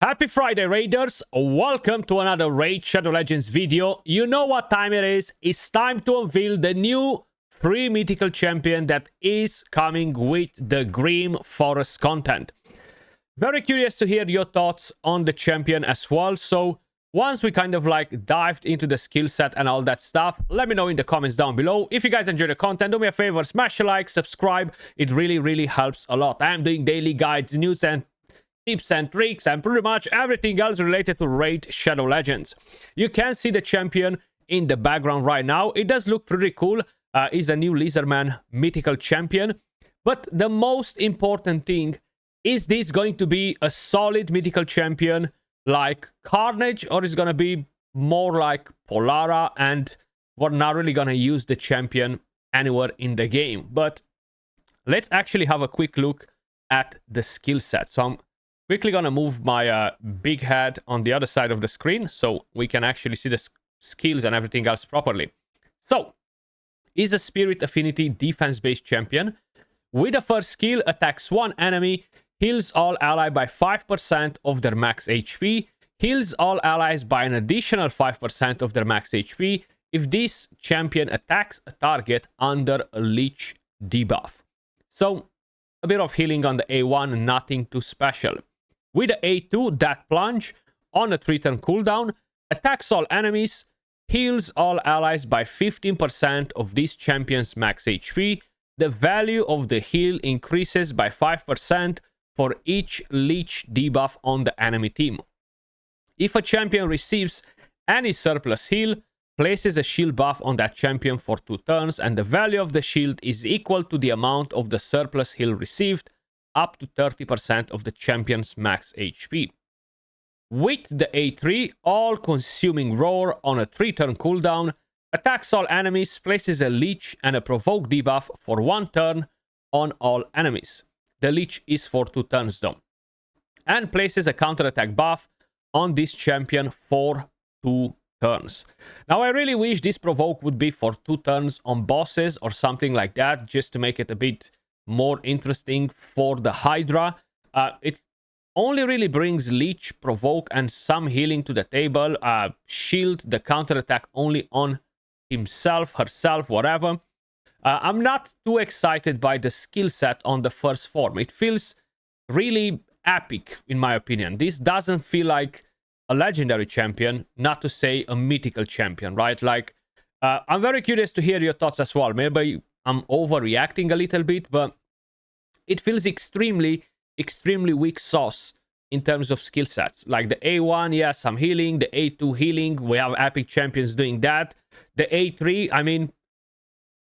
Happy Friday, Raiders! Welcome to another Raid Shadow Legends video. You know what time it is. It's time to unveil the new free mythical champion that is coming with the Grim Forest content. Very curious to hear your thoughts on the champion as well. So once we kind of like dived into the skill set and all that stuff, let me know in the comments down below. If you guys enjoy the content, do me a favor, smash a like, subscribe. It really helps a lot. I am doing daily guides, news and tips and tricks and pretty much everything else related to Raid Shadow Legends. You can see the champion in the background right now. It does look pretty cool. He's a new Lizardman mythical champion. But the most important thing, is this going to be a solid mythical champion like Carnage, or is it going to be more like Polara and we're not really going to use the champion anywhere in the game? But let's actually have a quick look at the skill set. So I'm quickly gonna move my big head on the other side of the screen so we can actually see the skills and everything else properly. So, is a Spirit Affinity defense-based champion. With the first skill, attacks one enemy, heals all allies by 5% of their max HP, heals all allies by an additional 5% of their max HP if this champion attacks a target under a Leech debuff. So, a bit of healing on the A1, nothing too special. With the A2, that plunge on a 3-turn cooldown, attacks all enemies, heals all allies by 15% of this champion's max HP. The value of the heal increases by 5% for each Leech debuff on the enemy team. If a champion receives any surplus heal, places a shield buff on that champion for 2 turns, and the value of the shield is equal to the amount of the surplus heal received, up to 30% of the champion's max HP. With the A3, all-consuming roar on a 3-turn cooldown, attacks all enemies, places a leech and a provoke debuff for 1 turn on all enemies. The leech is for 2 turns though. And places a counterattack buff on this champion for 2 turns. Now I really wish this provoke would be for 2 turns on bosses or something like that, just to make it a bit more interesting for the Hydra. It only really brings Leech, Provoke, and some healing to the table. Shield, the counterattack only on himself, herself, whatever. I'm not too excited by the skill set on the first form. It feels really epic, in my opinion. This doesn't feel like a legendary champion, not to say a mythical champion, right? Like, I'm very curious to hear your thoughts as well. Maybe I'm overreacting a little bit, but it feels extremely weak sauce in terms of skill sets. Like the A1, yes, some healing. The A2 healing. We have epic champions doing that. The A3, I mean,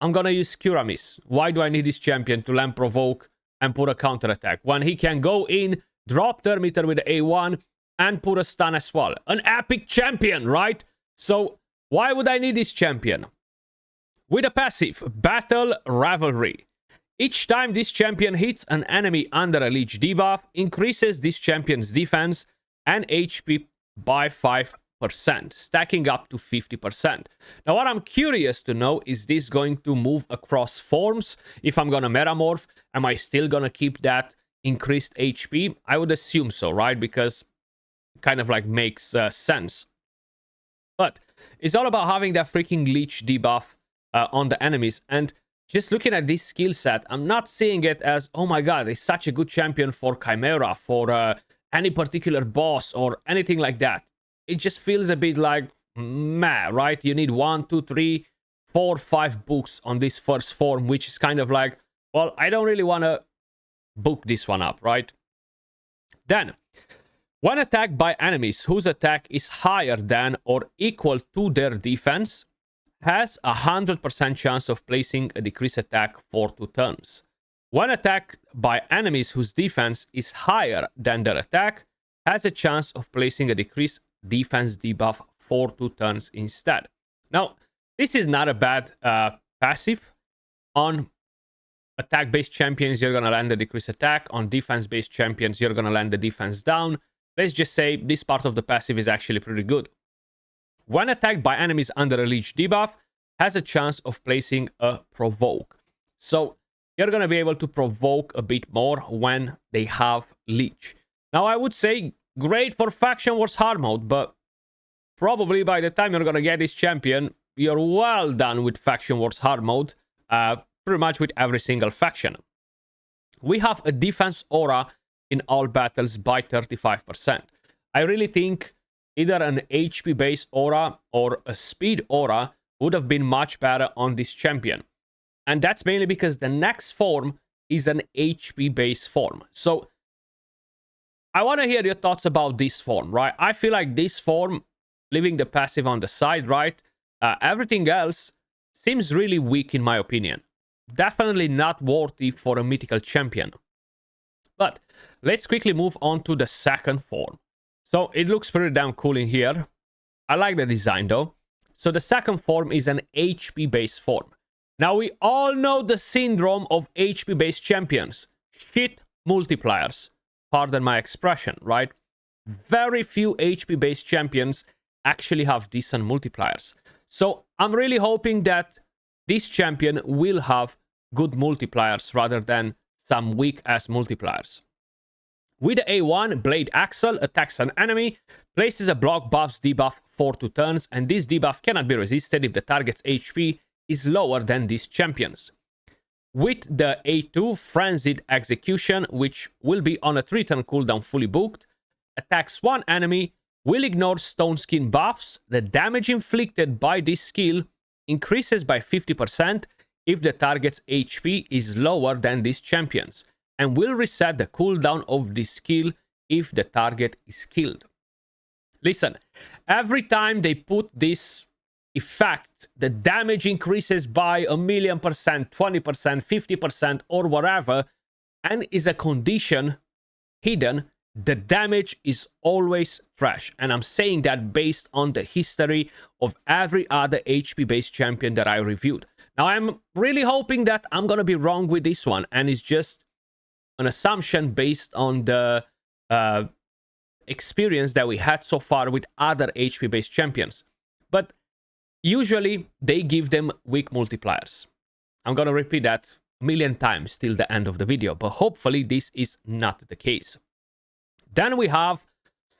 I'm gonna use Kuramis. Why do I need this champion to land provoke and put a counterattack when he can go in, drop Thermitter with the A1 and put a stun as well? An epic champion, right? So why would I need this champion? With a passive, Battle Ravelry. Each time this champion hits an enemy under a Leech debuff, increases this champion's defense and HP by 5%, stacking up to 50%. Now what I'm curious to know, is this going to move across forms? If I'm gonna metamorph, am I still gonna keep that increased HP? I would assume so, right? Because it kind of like makes sense. But it's all about having that freaking Leech debuff on the enemies. And just looking at this skill set, I'm not seeing it as, oh my god, it's such a good champion for Chimera, for any particular boss or anything like that. It just feels a bit like, meh, right? You need 1, 2, 3, 4, 5 books on this first form, which is kind of like, well, I don't really want to book this one up, right? Then, when attacked by enemies whose attack is higher than or equal to their defense, has a 100% chance of placing a decreased attack for 2 turns. When attacked by enemies whose defense is higher than their attack, has a chance of placing a decreased defense debuff for 2 turns instead. Now, this is not a bad passive. On attack-based champions, you're going to land a decreased attack. On defense-based champions, you're going to land the defense down. Let's just say this part of the passive is actually pretty good. When attacked by enemies under a Leech debuff, has a chance of placing a provoke. So you're going to be able to provoke a bit more when they have Leech. Now I would say great for Faction Wars hard mode, but probably by the time you're gonna get this champion, you're well done with Faction Wars hard mode, pretty much with every single faction. We have a defense aura in all battles by 35%. I really think either an HP based aura or a speed aura would have been much better on this champion. And that's mainly because the next form is an HP based form. So I want to hear your thoughts about this form, right? I feel like this form, leaving the passive on the side, right? Everything else seems really weak in my opinion. Definitely not worthy for a mythical champion. But let's quickly move on to the second form. So it looks pretty damn cool in here. I like the design though. So the second form is an HP based form. Now we all know the syndrome of HP based champions. Shit multipliers. Pardon my expression, right? Very few HP based champions actually have decent multipliers. So I'm really hoping that this champion will have good multipliers rather than some weak-ass multipliers. With the A1, Blade Axle attacks an enemy, places a block buff's debuff for 2 turns, and this debuff cannot be resisted if the target's HP is lower than this champion's. With the A2, Frenzied Execution, which will be on a 3-turn cooldown fully booked, attacks one enemy, will ignore Stone Skin buffs. The damage inflicted by this skill increases by 50% if the target's HP is lower than this champion's, and will reset the cooldown of this skill if the target is killed. Listen, every time they put this effect, the damage increases by 1,000,000%, 20%, 50%, or whatever, and is a condition hidden, the damage is always trash. And I'm saying that based on the history of every other HP-based champion that I reviewed. Now, I'm really hoping that I'm going to be wrong with this one, and it's just an assumption based on the experience that we had so far with other HP-based champions. But usually, they give them weak multipliers. I'm going to repeat that a million times till the end of the video, but hopefully this is not the case. Then we have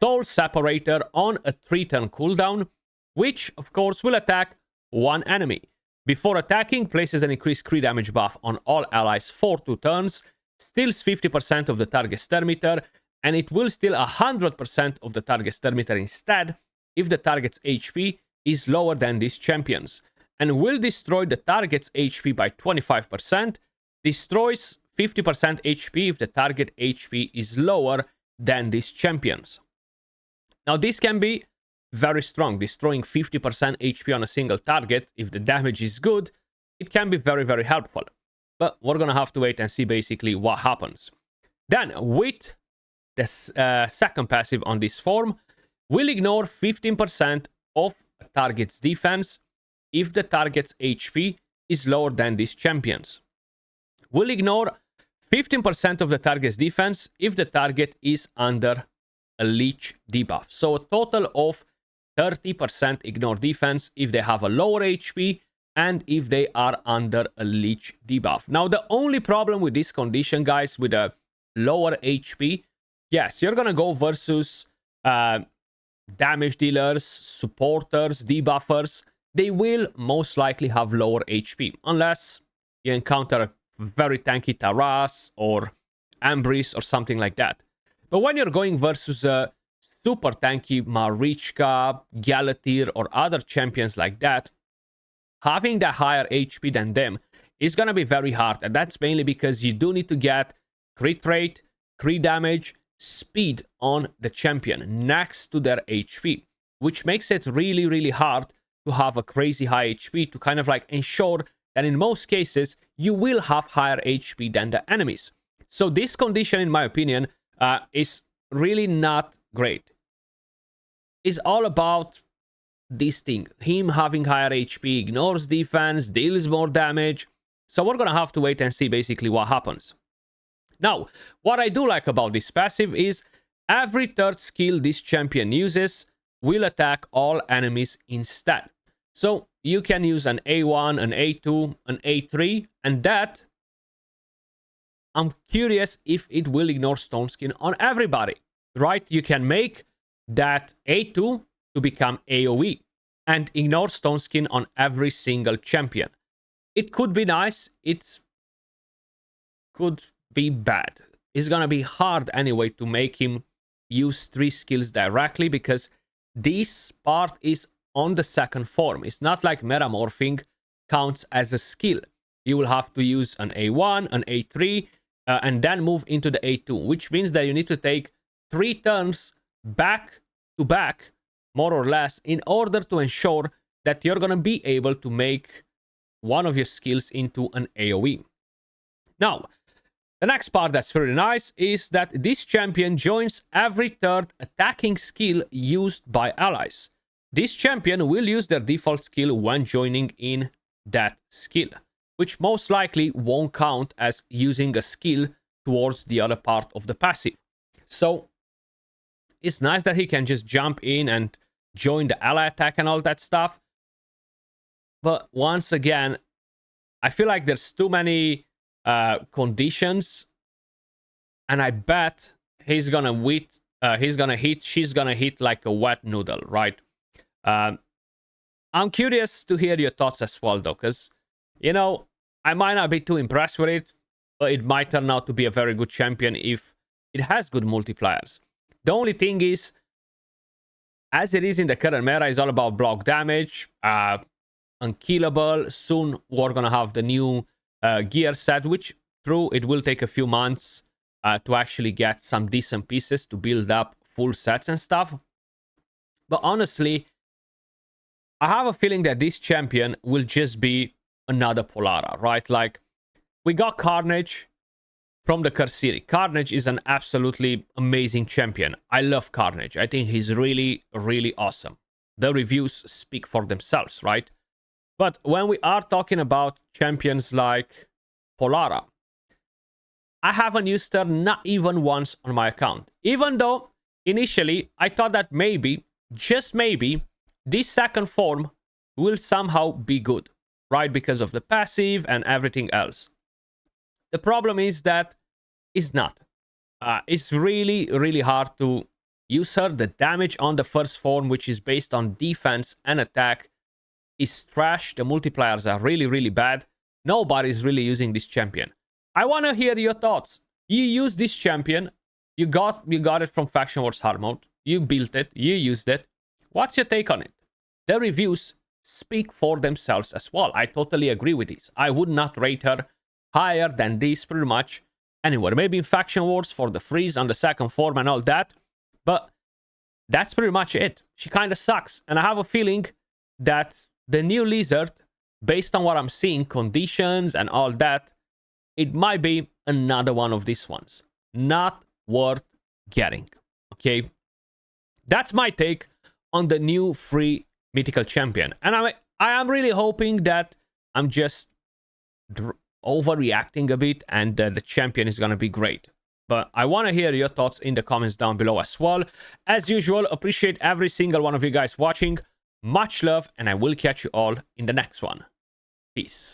Soul Separator on a 3-turn cooldown, which, of course, will attack one enemy. Before attacking, places an increased crit damage buff on all allies for 2 turns, steals 50% of the target's turn meter, and it will steal 100% of the target's turn meter instead if the target's HP is lower than this champion's, and will destroy the target's HP by 25%, destroys 50% HP if the target HP is lower than this champion's. Now this can be very strong, destroying 50% HP on a single target. If the damage is good, it can be very, very helpful. But we're gonna have to wait and see basically what happens. Then, with the second passive on this form, will ignore 15% of a target's defense if the target's HP is lower than this champion's. Will ignore 15% of the target's defense if the target is under a leech debuff. So a total of 30% ignore defense if they have a lower HP and if they are under a leech debuff. Now, the only problem with this condition, guys, with a lower HP, yes, you're gonna go versus damage dealers, supporters, debuffers. They will most likely have lower HP unless you encounter very tanky Taras or Ambris or something like that. But when you're going versus a super tanky Marichka, Galatir, or other champions like that, having that higher HP than them is going to be very hard. And that's mainly because you do need to get crit rate, crit damage, speed on the champion next to their HP, which makes it really, really hard to have a crazy high HP to kind of like ensure that in most cases, you will have higher HP than the enemies. So this condition, in my opinion, is really not great. It's all about this thing. Him having higher HP, ignores defense, deals more damage. So we're going to have to wait and see basically what happens. Now, what I do like about this passive is every third skill this champion uses will attack all enemies instead. So you can use an A1, an A2, an A3, and that, I'm curious if it will ignore Stone Skin on everybody. right? You can make that A2 to become AoE and ignore Stone Skin on every single champion. It could be nice. It could be bad. It's gonna be hard anyway to make him use 3 skills directly, because this part is on the second form. It's not like metamorphing counts as a skill. You will have to use an A1, an A3, and then move into the A2, which means that you need to take 3 turns back to back, more or less, in order to ensure that you're gonna be able to make one of your skills into an AoE. Now, the next part that's pretty nice is that this champion joins every third attacking skill used by allies. This champion will use their default skill when joining in that skill, which most likely won't count as using a skill towards the other part of the passive. So it's nice that he can just jump in and join the ally attack and all that stuff. But once again, I feel like there's too many conditions, and I bet she's gonna hit like a wet noodle, right? I'm curious to hear your thoughts as well, though, because, you know, I might not be too impressed with it, but it might turn out to be a very good champion if it has good multipliers. The only thing is, as it is in the current meta, it's all about block damage, unkillable. Soon we're gonna have the new gear set, which through it will take a few months to actually get some decent pieces to build up full sets and stuff. But honestly, I have a feeling that this champion will just be another Polara, right? Like, we got Carnage from the Cursiri. Carnage is an absolutely amazing champion. I love Carnage. I think he's really, really awesome. The reviews speak for themselves, right? But when we are talking about champions like Polara, I haven't used her not even once on my account. Even though initially I thought that maybe, just maybe, this second form will somehow be good, right? Because of the passive and everything else. The problem is that it's not. It's really, really hard to use her. The damage on the first form, which is based on defense and attack, is trash. The multipliers are really, really bad. Nobody's really using this champion. I want to hear your thoughts. You use this champion. You got it from Faction Wars hard mode. You built it. You used it. What's your take on it? The reviews speak for themselves as well. I totally agree with this. I would not rate her higher than this pretty much anywhere. Maybe in Faction Wars for the freeze on the second form and all that. But that's pretty much it. She kind of sucks. And I have a feeling that the new Lizard, based on what I'm seeing, conditions and all that, it might be another one of these ones. Not worth getting. Okay? That's my take on the new free mythical champion. And I am really hoping that I'm just overreacting a bit and the champion is going to be great. But I want to hear your thoughts in the comments down below as well. As usual, appreciate every single one of you guys watching. Much love, and I will catch you all in the next one. Peace.